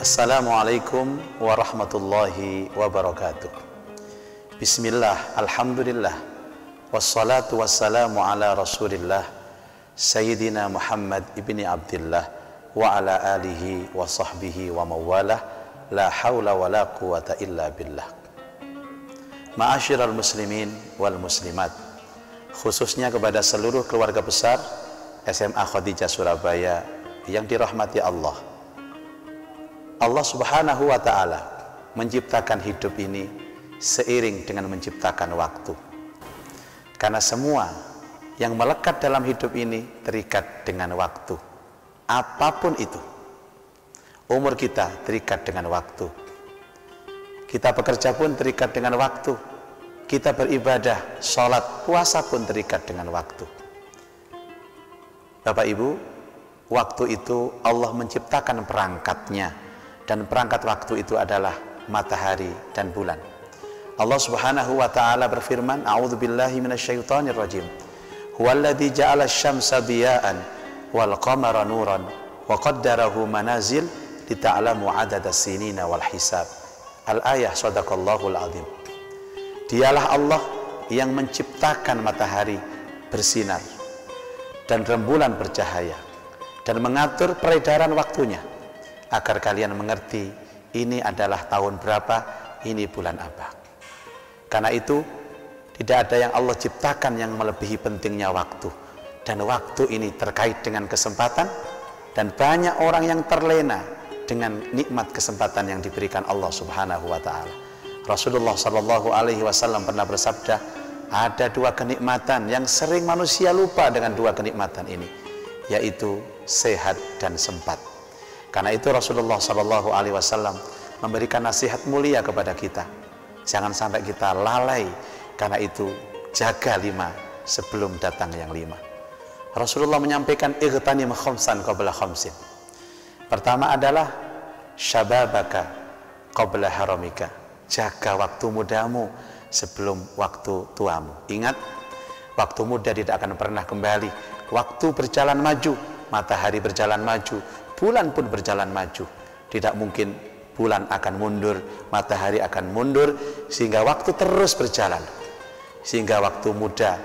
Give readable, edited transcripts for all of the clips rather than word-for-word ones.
Assalamualaikum warahmatullahi wabarakatuh. Bismillah, alhamdulillah, wassalatu wassalamu ala rasulillah Sayyidina Muhammad ibni Abdillah wa ala alihi wa sahbihi wa mawalah, la hawla wa la quwata illa billah. Ma'asyiral muslimin wal muslimat, khususnya kepada seluruh keluarga besar SMA Khadijah Surabaya yang dirahmati Allah. Allah Subhanahu wa ta'ala menciptakan hidup ini seiring dengan menciptakan waktu. Karena semua yang melekat dalam hidup ini terikat dengan waktu. Apapun itu. Umur kita terikat dengan waktu. Kita bekerja pun terikat dengan waktu. Kita beribadah, sholat, puasa pun terikat dengan waktu. Bapak Ibu, waktu itu Allah menciptakan perangkatnya. Dan perangkat waktu itu adalah matahari dan bulan. Allah Subhanahu wa ta'ala berfirman, a'udzubillahi minasyaitonir rajim. Huwallazi ja'ala asy-syamsa diya'an wal qamara nuran wa qaddarahu manazil lita'lamu 'adadas sinina wal hisab. Al-ayah, shadaqallahul azim. Dialah Allah yang menciptakan matahari bersinar dan rembulan bercahaya dan mengatur peredaran waktunya, agar kalian mengerti ini adalah tahun berapa, ini bulan apa. Karena itu tidak ada yang Allah ciptakan yang melebihi pentingnya waktu. Dan waktu ini terkait dengan kesempatan, dan banyak orang yang terlena dengan nikmat kesempatan yang diberikan Allah Subhanahu wa ta'ala. Rasulullah Shallallahu Alaihi Wasallam pernah bersabda, ada dua kenikmatan yang sering manusia lupa dengan dua kenikmatan ini, yaitu sehat dan sempat. Karena itu Rasulullah Shallallahu Alaihi Wasallam memberikan nasihat mulia kepada kita. Jangan sampai kita lalai. Karena itu jaga 5 sebelum datang yang 5. Rasulullah menyampaikan igtanim khamsan qabla khamsin. Pertama adalah syababaka qabla haramika. Jaga waktu mudamu sebelum waktu tuamu. Ingat, waktu muda tidak akan pernah kembali. Waktu berjalan maju, matahari berjalan maju, bulan pun berjalan maju. Tidak mungkin bulan akan mundur, matahari akan mundur, sehingga waktu terus berjalan. Sehingga waktu muda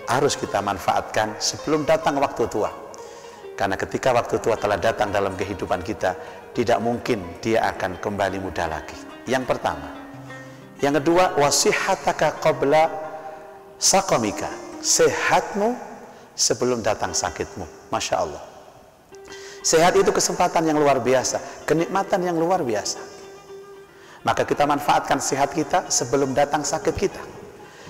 harus kita manfaatkan sebelum datang waktu tua. Karena ketika waktu tua telah datang dalam kehidupan kita, tidak mungkin dia akan kembali muda lagi. Yang pertama. Yang kedua, wasihataka qabla saqamika. Sehatmu sebelum datang sakitmu. Masya Allah. Sehat itu kesempatan yang luar biasa, kenikmatan yang luar biasa. Maka kita manfaatkan sehat kita sebelum datang sakit kita.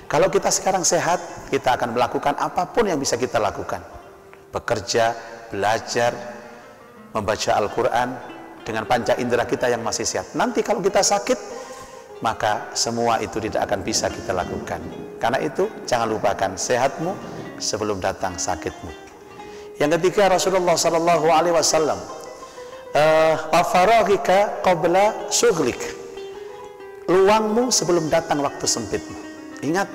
Kalau kita sekarang sehat, kita akan melakukan apapun yang bisa kita lakukan. Bekerja, belajar, membaca Al-Quran dengan panca indera kita yang masih sehat. Nanti kalau kita sakit, maka semua itu tidak akan bisa kita lakukan. Karena itu jangan lupakan sehatmu sebelum datang sakitmu. Yang ketiga, Rasulullah Sallallahu Alaihi Wasallam, wafaraghika qabla syughlik. Luangmu sebelum datang waktu sempitmu. Ingat,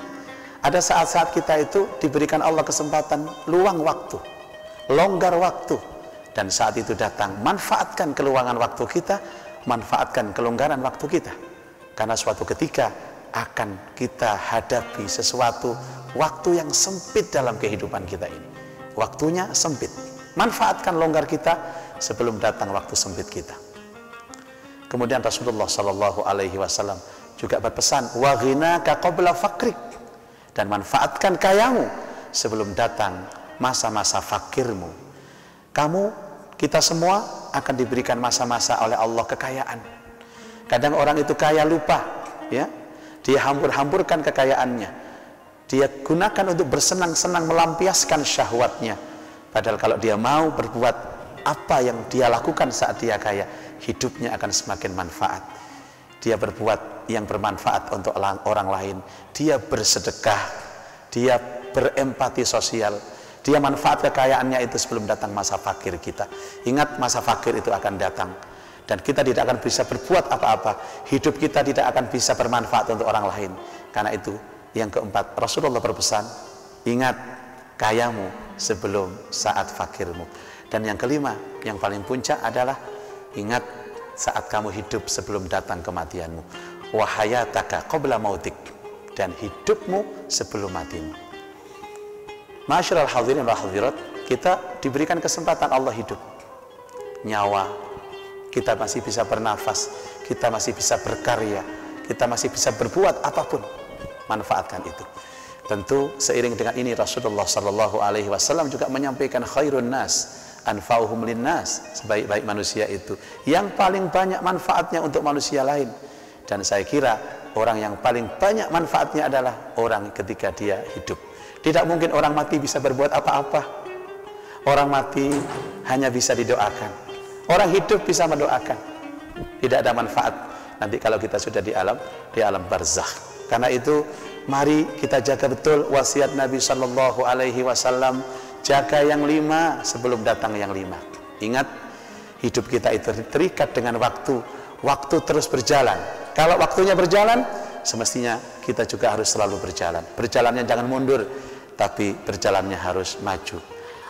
ada saat-saat kita itu diberikan Allah kesempatan luang waktu, longgar waktu, dan saat itu datang, manfaatkan keluangan waktu kita, manfaatkan kelonggaran waktu kita. Karena suatu ketika akan kita hadapi sesuatu waktu yang sempit dalam kehidupan kita ini. Waktunya sempit. Manfaatkan longgar kita sebelum datang waktu sempit kita. Kemudian Rasulullah Shallallahu Alaihi Wasallam juga berpesan, wa ghinaka qabla fakrik, dan manfaatkan kayamu sebelum datang masa-masa fakirmu. Kita semua akan diberikan masa-masa oleh Allah kekayaan. Kadang orang itu kaya lupa, ya, dia hambur-hamburkan kekayaannya. Dia gunakan untuk bersenang-senang melampiaskan syahwatnya. Padahal kalau dia mau berbuat apa yang dia lakukan saat dia kaya, hidupnya akan semakin manfaat. Dia berbuat yang bermanfaat untuk orang lain. Dia bersedekah. Dia berempati sosial. Dia manfaat kekayaannya itu sebelum datang masa fakir kita. Ingat, masa fakir itu akan datang. Dan kita tidak akan bisa berbuat apa-apa. Hidup kita tidak akan bisa bermanfaat untuk orang lain. Karena itu, yang keempat, Rasulullah berpesan, ingat kayamu sebelum saat fakirmu. Dan yang kelima, yang paling puncak adalah ingat saat kamu hidup sebelum datang kematianmu. Wa hayataka qabla mautik, dan hidupmu sebelum matimu. Ma'asyiral hadirin wal hadirat, kita diberikan kesempatan Allah hidup. Nyawa, kita masih bisa bernafas, kita masih bisa berkarya, kita masih bisa berbuat apapun. Manfaatkan itu. Tentu seiring dengan ini Rasulullah Sallallahu Alaihi Wasallam juga menyampaikan khairun nas anfa'uhum linnas, sebaik-baik manusia itu yang paling banyak manfaatnya untuk manusia lain. Dan saya kira orang yang paling banyak manfaatnya adalah orang ketika dia hidup. Tidak mungkin orang mati bisa berbuat apa-apa. Orang mati hanya bisa didoakan. Orang hidup bisa mendoakan. Tidak ada manfaat nanti kalau kita sudah di alam barzakh. Karena itu mari kita jaga betul wasiat Nabi Sallallahu Alaihi Wasallam, jaga yang 5 sebelum datang yang 5. Ingat, hidup kita itu terikat dengan waktu. Waktu terus berjalan. Kalau waktunya berjalan, semestinya kita juga harus selalu berjalan. Berjalannya jangan mundur, tapi berjalannya harus maju.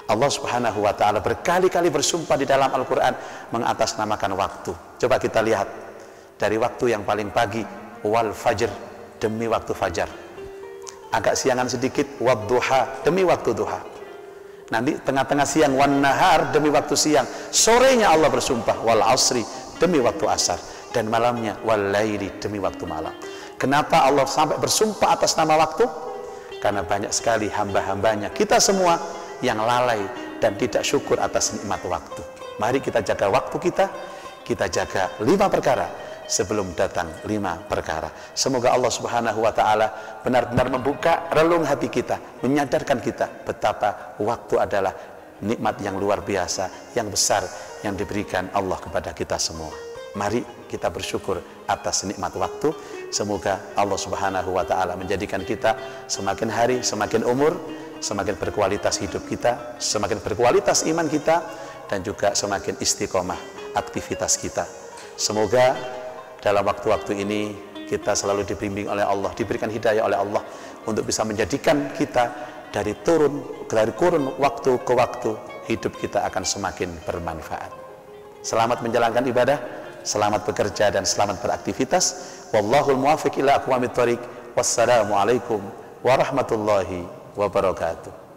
Allah Subhanahu wa Ta'ala berkali-kali bersumpah di dalam Al-Quran mengatasnamakan waktu. Coba kita lihat dari waktu yang paling pagi, wal fajr, demi waktu fajar. Agak siangan sedikit, wadduha, demi waktu duha. Nanti tengah-tengah siang, wan nahar, demi waktu siang. Sorenya Allah bersumpah, wal asri, demi waktu asar. Dan malamnya, wal laili, demi waktu malam. Kenapa Allah sampai bersumpah atas nama waktu? Karena banyak sekali hamba-hambanya, kita semua yang lalai dan tidak syukur atas nikmat waktu. Mari kita jaga waktu kita jaga 5 perkara sebelum datang 5 perkara. Semoga Allah Subhanahu wa Ta'ala benar-benar membuka relung hati kita, menyadarkan kita betapa waktu adalah nikmat yang luar biasa, yang besar, yang diberikan Allah kepada kita semua. Mari kita bersyukur atas nikmat waktu. Semoga Allah Subhanahu wa Ta'ala menjadikan kita semakin hari, semakin umur, semakin berkualitas hidup kita, semakin berkualitas iman kita, dan juga semakin istiqomah aktivitas kita. Semoga dalam waktu-waktu ini kita selalu dibimbing oleh Allah, diberikan hidayah oleh Allah untuk bisa menjadikan kita dari kurun waktu ke waktu, hidup kita akan semakin bermanfaat. Selamat menjalankan ibadah, selamat bekerja, dan selamat beraktivitas. Wallahul muwaffiq ila aqwamit thoriq. Wassalamualaikum warahmatullahi wabarakatuh.